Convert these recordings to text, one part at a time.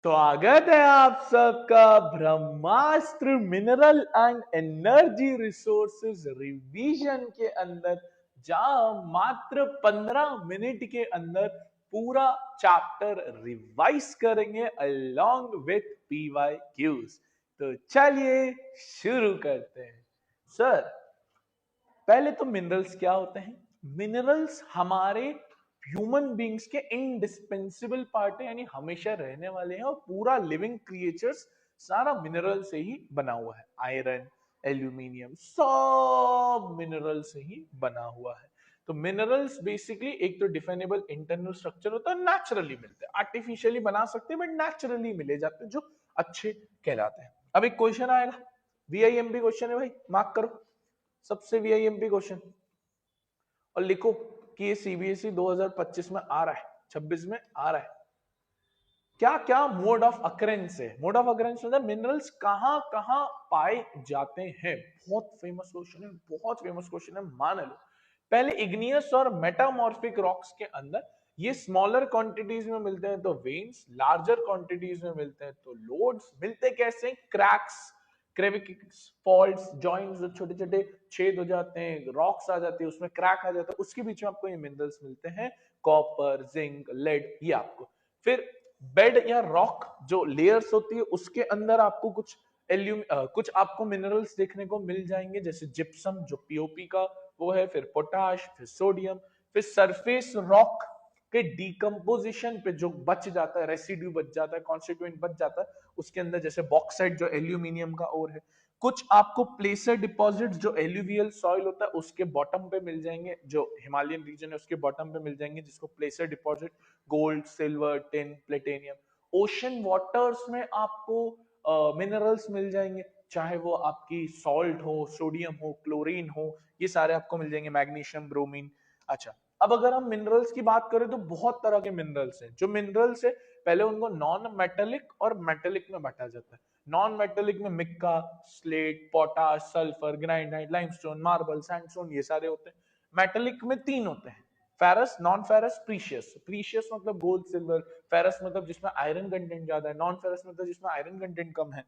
स्वागत है आप सबका Brahmastra mineral and energy resources revision के अंदर, जहां मात्र 15 मिनट के अंदर पूरा चैप्टर रिवाइज करेंगे अलोंग विथ PYQs। तो चलिए शुरू करते हैं। सर, पहले तो मिनरल्स क्या होते हैं? मिनरल्स हमारे ह्यूमन बींग्स के इंडिस्पेंसिबल पार्ट है, यानी हमेशा रहने वाले हैं, और पूरा लिविंग क्रिएचर्स सारा मिनरल से ही बना हुआ है। आयरन, एल्यूमिनियम, सब मिनरल से ही बना हुआ है। तो मिनरल्स बेसिकली एक तो डिफाइनेबल इंटरनल स्ट्रक्चर होता है, नेचुरली मिलते हैं। आर्टिफिशियली बना सकते हैं बट नेचुरली मिले जाते हैं, जो अच्छे कहलाते हैं। अब एक क्वेश्चन आएगा, VIMP क्वेश्चन है भाई, मार्क करो सबसे VIMP क्वेश्चन, और लिखो कि ये CBSE 2025 में आ रहा है, 26 में आ रहा है। क्या क्या मोड ऑफ अकरेंस है? मोड ऑफ अकरेंस होता है मिनरल्स कहां कहां पाए जाते हैं। बहुत फेमस क्वेश्चन है, बहुत फेमस क्वेश्चन है, मान लो। पहले इग्नियस और मेटामॉर्फिक रॉक्स के अंदर ये स्मॉलर क्वांटिटीज में मिलते हैं तो वेन्स, लार्जर क्वांटिटीज में मिलते हैं तो लोड्स। मिलते कैसे? क्रैक्स, क्रेविक्स, फॉल्ट्स, जॉइंट्स, जो छोटे छोटे छेद हो जाते हैं, रॉक्स आ जाती है, उसमें क्रैक आ जाता है, उसके बीच में आपको ये मिनरल्स मिलते हैं। कॉपर, जिंक, लेड, ये आपको। फिर बेड या रॉक जो लेयर्स होती है उसके अंदर आपको कुछ आपको मिनरल्स देखने को मिल जाएंगे, जैसे जिप्सम जो पीओपी का वो है, फिर पोटाश, फिर सोडियम। फिर सरफेस रॉक के डिकम्पोजिशन पे जो बच जाता है, रेसिड्यू बच जाता है, कॉन्स्टिट्यूएंट बच जाता है उसके अंदर, जैसे बॉक्साइट जो एल्यूमिनियम का ओर है। कुछ आपको प्लेसर डिपॉजिट्स जो एल्यूवियल सॉइल होता है उसके बॉटम पे मिल जाएंगे, जो हिमालयन रीजन है उसके बॉटम पे मिल जाएंगे, जिसको placer deposit. Gold, silver, tin, platinum. Ocean waters में आपको मिनरल्स मिल जाएंगे, चाहे वो आपकी सॉल्ट हो, सोडियम हो, क्लोरीन हो, ये सारे आपको मिल जाएंगे, मैग्नीशियम, ब्रोमीन। अच्छा, अब अगर हम मिनरल्स की बात करें तो बहुत तरह के मिनरल्स हैं। जो मिनरल्स है पहले उनको नॉन मेटेलिक और मेटेलिक में बांटा जाता है। नॉन मेटेलिक में mica, slate, potash, sulphur, granite, limestone, marble, sandstone, ये सारे होते हैं। मेटेलिक में 3 होते हैं, ferrous, non ferrous, precious. Precious मतलब गोल्ड, सिल्वर। फेरस मतलब जिसमें आयरन कंटेंट ज्यादा है। नॉन फेरस मतलब जिसमें आयरन कंटेंट कम है।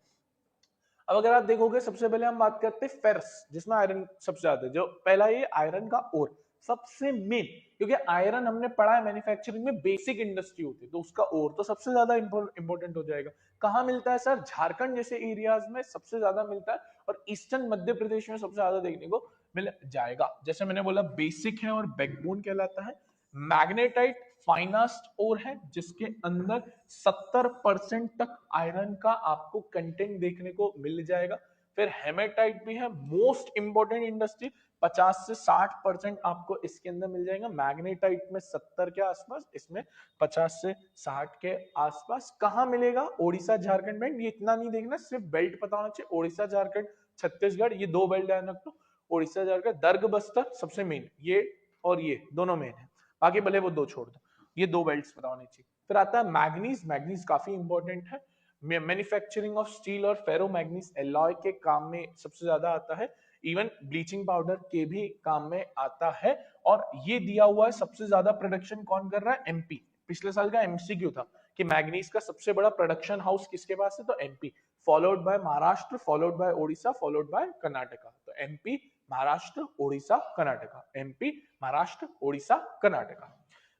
अब अगर आप देखोगे, सबसे पहले हम बात करते हैं फेरस, जिसमें आयरन सबसे ज्यादा है। जो पहला ये आयरन का ओर सबसे मेन, क्योंकि आयरन हमने पढ़ा है मैन्युफैक्चरिंग में बेसिक इंडस्ट्री होती है, तो उसका ओर तो सबसे ज्यादा इंपॉर्टेंट हो जाएगा। कहाँ मिलता है सर? झारखंड जैसे एरियाज में सबसे ज्यादा मिलता है, और ईस्टर्न मध्य प्रदेश में सबसे ज्यादा देखने को मिल जाएगा। जैसे मैंने बोला, बेसिक है और बैकबोन कहलाता है। मैग्नेटाइट फाइनास्ट ओर है, जिसके अंदर 70% तक आयरन का आपको कंटेंट देखने को मिल जाएगा। फिर हेमेटाइट भी है, मोस्ट इंपोर्टेंट इंडस्ट्री, 50 से 60% आपको इसके अंदर मिल जाएगा। मैग्नेटाइट में 70 के आसपास, इसमें 50 से 60 के आसपास। कहाँ मिलेगा? ओडिशा, झारखंड में। ये इतना नहीं देखना, सिर्फ बेल्ट पता होना चाहिए, ओडिशा, झारखंड, छत्तीसगढ़, ये 2 बेल्ट ध्यान रख लो। ओडिशा, झारखंड, दर्ग, बस्तर सबसे मेन, ये और ये दोनों मेन है, बाकी भले वो 2 छोड़ दो, ये 2 बेल्ट्स पता होनी चाहिए। फिर आता है मैग्नीज। मैग्नीज काफी इंपॉर्टेंट है, मैन्युफैक्चरिंग ऑफ स्टील और फेरो मैग्नीज एलॉय के काम में सबसे ज्यादा आता है। इवन ब्लीचिंग पाउडर के भी काम में आता है। और ये दिया हुआ है, सबसे ज्यादा प्रोडक्शन कौन कर रहा है? MP। पिछले साल का MCQ था कि मैग्नीज का सबसे बड़ा प्रोडक्शन हाउस किसके पास है, तो MP, followed by Maharashtra, followed by Odisha, followed by Karnataka. तो MP, Maharashtra, Odisha, Karnataka, MP, Maharashtra, Odisha, Karnataka.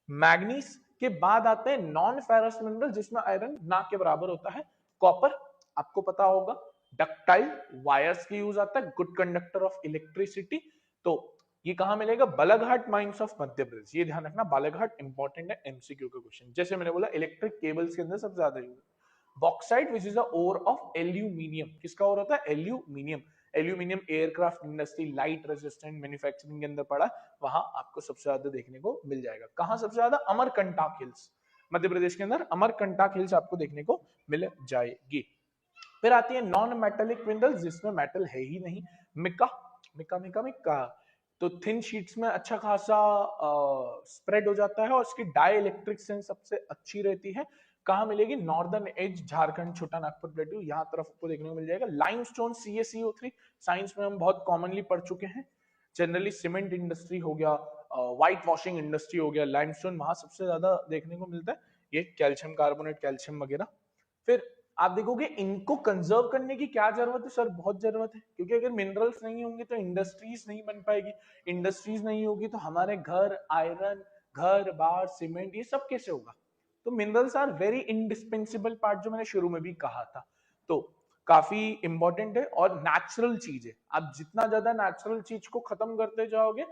Manganese के बाद आते हैं नॉन फेरस मिनरल, जिसमें आयरन ना के बराबर होता है। कॉपर, आपको पता होगा, डक्टाइल वायर्स की यूज आता है, गुड कंडक्टर ऑफ इलेक्ट्रिसिटी। तो ये कहां मिलेगा? Balaghat mines of Madhya Pradesh. ये ध्यान रखना, बालाघाट इंपॉर्टेंट है MCQ का क्वेश्चन। जैसे मैंने बोला, इलेक्ट्रिक केबल्स के अंदर सबसे ज्यादा use. Bauxite which is the ore of aluminium. किसका ओर होता है? Aluminium. Aluminium aircraft industry, light resistant manufacturing के अंदर पड़ा, वहां आपको सबसे ज्यादा देखने को मिल जाएगा। कहां सबसे ज्यादा? अमरकंटक हिल्स, मध्य प्रदेश के अंदर अमरकंटक हिल्स आपको देखने को मिल जाएगी। फिर आती है नॉन मेटेलिक मिनरल्स, जिसमें मेटल है ही नहीं। मिका, मिका, मिका, मिका तो थिन शीट्स में अच्छा खासा स्प्रेड हो जाता है, और इसकी डाई इलेक्ट्रिक सेंस सबसे अच्छी रहती है। कहाँ मिलेगी? नॉर्दर्न एज, झारखंड, छोटा नागपुर प्लेट्यू, यहाँ तरफ आपको देखने को मिल जाएगा। लाइमस्टोन, CaCO3, साइंस में हम बहुत कॉमनली पढ़ चुके हैं। जनरली सीमेंट इंडस्ट्री हो गया, व्हाइट वॉशिंग इंडस्ट्री हो गया, लाइमस्टोन वहां सबसे ज्यादा देखने को मिलता है। ये कैल्शियम कार्बोनेट, कैल्शियम वगैरह। फिर आप देखोगे इनको कंजर्व करने की क्या जरूरत है सर, बहुत जरूरत है, क्योंकि अगर मिनरल्स नहीं होंगे तो इंडस्ट्रीज नहीं बन पाएगी, इंडस्ट्रीज नहीं होगी तो हमारे घर, आयरन, घर बार, सीमेंट, ये सब कैसे होगा। तो minerals are very indispensable part, जो मैंने शुरू में भी कहा था। तो काफी इंपॉर्टेंट है और नेचुरल चीज है। आप जितना ज्यादा नेचुरल चीज को खत्म करते जाओगे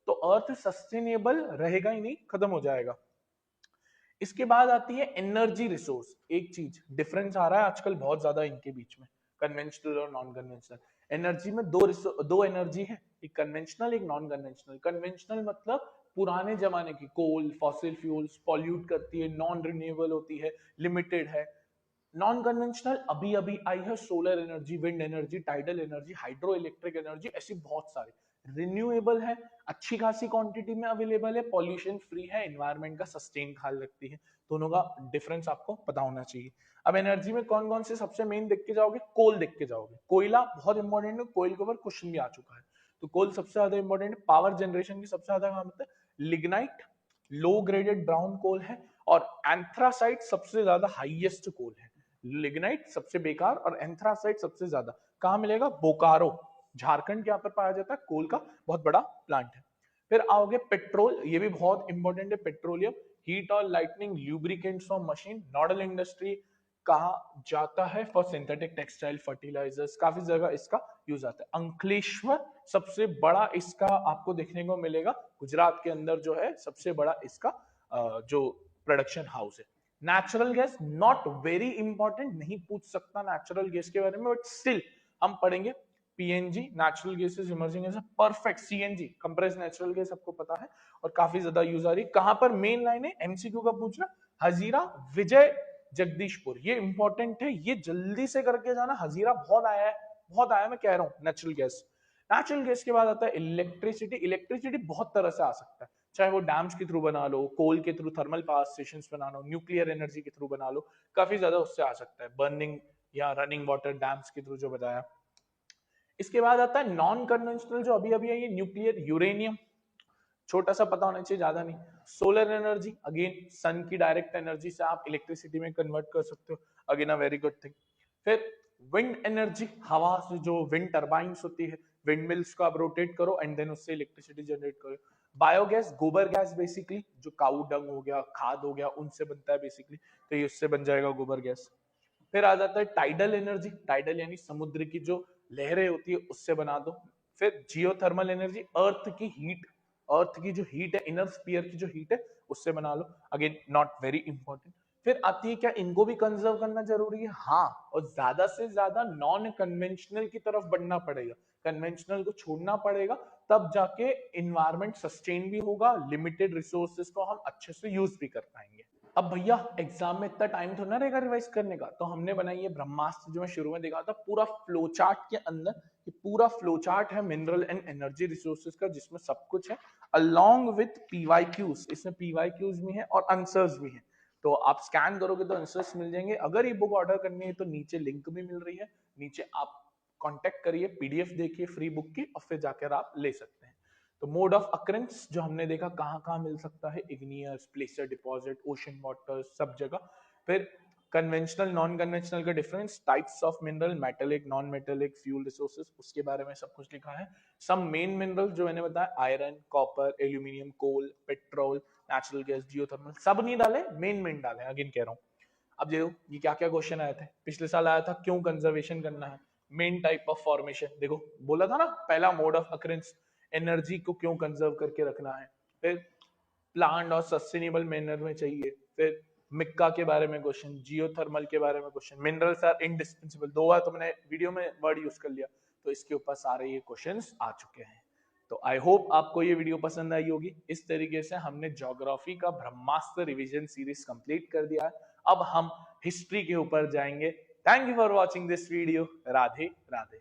तो अर्थ सस्टेनेबल रहेगा ही नहीं, खत्म हो जाएगा। इसके बाद आती है एनर्जी रिसोर्स। एक चीज डिफरेंस आ रहा है आजकल बहुत ज्यादा इनके बीच में, कन्वेंशनल और नॉन कन्वेंशनल एनर्जी में। दो एनर्जी है, एक कन्वेंशनल एक नॉन कन्वेंशनल। कन्वेंशनल मतलब पुराने जमाने की, कोल, फॉसिल फ्यूल्स, पॉल्यूट करती है, नॉन रिन्यूएबल होती है, लिमिटेड है। नॉन कन्वेंशनल अभी अभी आई है, solar energy, wind energy, tidal energy, hydro electric energy, ऐसी बहुत सारी। रिन्यूएबल है, अच्छी खासी क्वांटिटी में अवेलेबल है, पॉल्यूशन फ्री है, एनवायरमेंट का सस्टेन ख्याल रखती है। दोनों का डिफरेंस आपको पता होना चाहिए। अब एनर्जी में कौन कौन से सबसे मेन देख के जाओगे, कोल देख के जाओगे। कोयला बहुत इंपॉर्टेंट है, कोयल के ऊपर क्वेश्चन भी आ चुका है, तो कोल सबसे ज्यादा इंपॉर्टेंट है। पावर जनरेशन की सबसे ज्यादा काम होता है। लिग्नाइट लो ग्रेडेड ब्राउन कोल है, और एंथ्रासाइट सबसे ज्यादा हाईएस्ट कोल है। लिग्नाइट सबसे बेकार और एंथ्रासाइट सबसे ज्यादा। कहां मिलेगा, बोकारो, झारखंड के यहाँ पर पाया जाता है, कोल का बहुत बड़ा प्लांट है। फिर आओगे पेट्रोल, ये भी बहुत इंपॉर्टेंट है, पेट्रोलियम, हीट और लाइटनिंग, ल्यूब्रिकेंट्स और मशीन, नॉडल इंडस्ट्री कहा जाता है फॉर सिंथेटिक टेक्सटाइल फर्टिलाइजर्स, काफी जगह इसका यूज आता है। अंकलेश्वर सबसे बड़ा इसका आपको देखने को मिलेगा, गुजरात के अंदर जो है सबसे बड़ा इसका जो प्रोडक्शन हाउस है। Natural gas not very important, नहीं पूछ सकता नेचुरल गैस के बारे में, बट स्टिल हम पढ़ेंगे। PNG natural gases emerging as a perfect, CNG compressed natural gas आपको पता है और काफी ज्यादा यूज आ रही है। कहां पर मेन लाइन है, एमसीक्यू का पूछना, हजीरा, विजय, जगदीशपुर, ये इंपॉर्टेंट है, ये जल्दी से करके जाना। हजीरा बहुत आया है, बहुत आया, मैं कह रहा हूं नेचुरल गैस। नेचुरल गैस के बाद आता है इलेक्ट्रिसिटी। इलेक्ट्रिसिटी बहुत तरह से आ सकता है, चाहे वो डैम्स के थ्रू बना लो, कोल के थ्रू थर्मल पावर स्टेशन बना लो, न्यूक्लियर एनर्जी के थ्रू बना लो, काफी ज्यादा उससे आ सकता है, बर्निंग या रनिंग वाटर डैम्स के थ्रू जो बताया। इसके बाद आता है नॉन कन्वेंशनल, जो अभी अभी है, ये न्यूक्लियर, यूरेनियम, छोटा सा पता होना चाहिए, ज्यादा नहीं। सोलर एनर्जी, अगेन सन की डायरेक्ट एनर्जी से आप इलेक्ट्रिसिटी में कन्वर्ट कर सकते हो, again a very good thing. फिर विंड एनर्जी, हवा से जो विंड टर्बाइंस होती है, विंड मिल्स को आप रोटेट करो एंड देन उससे इलेक्ट्रिसिटी जनरेट करो। बायोगैस, गोबर गैस बेसिकली, जो काऊ डंग हो गया, खाद हो गया, उनसे बनता है बेसिकली, तो ये उससे बन जाएगा गोबर गैस। फिर आ जाता है टाइडल एनर्जी, टाइडल यानी समुद्र की जो लहरें होती है उससे बना दो। फिर जियोथर्मल एनर्जी, अर्थ की हीट, अर्थ की जो हीट है, इनर स्फीयर की जो हीट है उससे बना लो, अगेन नॉट वेरी इंपॉर्टेंट। फिर आती है क्या, इनको भी कंजर्व करना जरूरी है, हाँ, और ज्यादा से ज्यादा नॉन कन्वेंशनल की तरफ बढ़ना पड़ेगा, कन्वेंशनल को छोड़ना पड़ेगा, तब जाके इन्वायरमेंट सस्टेन भी होगा, लिमिटेड रिसोर्सेज को हम अच्छे से यूज भी कर पाएंगे। अब भैया एग्जाम में इतना टाइम तो ना रहेगा रिवाइज करने का, तो हमने बनाई है ब्रह्मास्त्र, जो मैं शुरू में देखा था, पूरा फ्लो चार्ट के अंदर, ये पूरा फ्लो चार्ट है मिनरल एंड एनर्जी रिसोर्सेज का, जिसमें सब कुछ है अलोंग विथ पीवाईक्यूज, इसमें पीवाईक्यूज भी है और आंसर्स भी है, तो आप स्कैन करोगे तो आंसर्स मिल जाएंगे। अगर ये बुक ऑर्डर करनी है तो नीचे लिंक भी मिल रही है, नीचे आप कांटेक्ट करिए, पीडीएफ देखिए फ्री बुक की, और फिर जाकर आप ले सकते हैं। तो मोड ऑफ अकरेंस जो हमने देखा कहाँ कहाँ मिल सकता है, इग्नियस, प्लेसर डिपॉजिट, ओशन वाटर, सब जगह। फिर कन्वेंशनल नॉन कन्वेंशनल का difference, types of mineral, metallic, non metallic, fuel resources, उसके बारे में सब कुछ लिखा है। सम मेन मिनरल जो मैंने बताया, आयरन, कॉपर, एल्यूमिनियम, कोल, पेट्रोल, नेचुरल गैस, जियोथर्मल, सब नहीं डाले, मेन डाले, अगेन कह रहा हूँ। अब देखो ये क्या क्या क्वेश्चन आए थे, पिछले साल आया था, क्यों कंजर्वेशन करना है, मेन टाइप ऑफ फॉर्मेशन, देखो बोला था ना, पहला मोड ऑफ अकरेंस, एनर्जी को क्यों कंजर्व करके रखना है, फिर प्लांट और सस्टेनेबल मैनर में चाहिए, फिर मिक्का के बारे में क्वेश्चन, जियोथर्मल के बारे में क्वेश्चन, मिनरल्स आर इंडिस्पेंसिबल, 2 बार तो मैंने वीडियो में वर्ड यूज कर लिया, तो इसके ऊपर सारे ये क्वेश्चंस आ चुके हैं। तो आई होप आपको ये वीडियो पसंद आई होगी। इस तरीके से हमने ज्योग्राफी का ब्रह्मास्त्र रिवीजन सीरीज कंप्लीट कर दिया है, अब हम हिस्ट्री के ऊपर जाएंगे। Thank you for watching this video, Radhe Radhe.